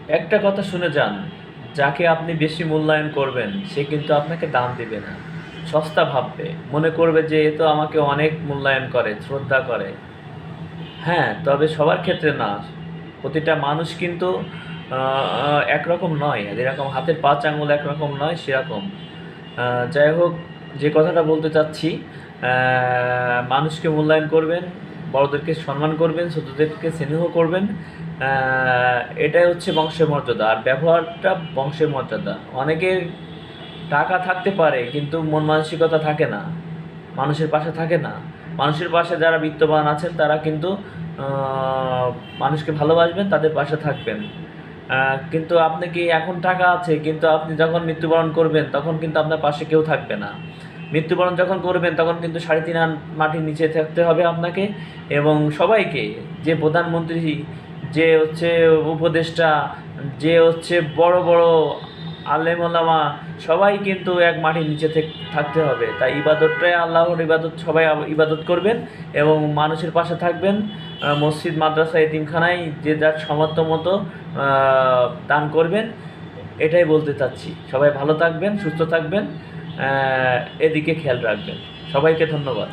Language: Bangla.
একটা কথা শুনে যান, যাকে আপনি বেশি মূল্যায়ন করবেন সে কিন্তু আপনাকে দাম দিবে না, সস্তা ভাববে, মনে করবে যে এ তো আমাকে অনেক মূল্যায়ন করে, শ্রদ্ধা করে। হ্যাঁ, তবে সবার ক্ষেত্রে না। প্রতিটা মানুষ কিন্তু একরকম নয়। যেরকম হাতের ৫ আঙুল একরকম নয় সেরকম। যাই হোক, যে কথাটা বলতে চাচ্ছি, মানুষকে মূল্যায়ন করবেন, বড়দেরকে সম্মান করবেন, ছোটদেরকে স্নেহ করবেন। এটাই হচ্ছে বংশের মর্যাদা। আর ব্যবহারটা বংশের মর্যাদা। অনেকের টাকা থাকতে পারে কিন্তু মন মানসিকতা থাকে না, মানুষের পাশে থাকে না। মানুষের পাশে যারা বিত্তবান আছেন তারা কিন্তু আহ, মানুষকে ভালোবাসবেন, তাদের পাশে থাকবেন। কিন্তু আপনি কি এখন টাকা আছে কিন্তু আপনি যখন মৃত্যুবরণ করবেন তখন কিন্তু আপনার পাশে কেউ থাকবে না। মৃত্যুবরণ যখন করবেন তখন কিন্তু 3.5 হাত মাটির নিচে থাকতে হবে আপনাকে। এবং সবাইকে, যে প্রধানমন্ত্রী, যে হচ্ছে উপদেষ্টা, যে হচ্ছে বড় বড় আলেম ওলামা, সবাই কিন্তু এক মাটির নিচে থাকতে হবে। তাই ইবাদতটাই আল্লাহর ইবাদত, সবাই ইবাদত করবেন এবং মানুষের পাশে থাকবেন। মসজিদ, মাদ্রাসা, এতিমখানায় যে যার সামর্থ্য মতো দান করবেন। এটাই বলতে চাচ্ছি। সবাই ভালো থাকবেন, সুস্থ থাকবেন, এদিকে খেয়াল রাখবেন। সবাইকে ধন্যবাদ।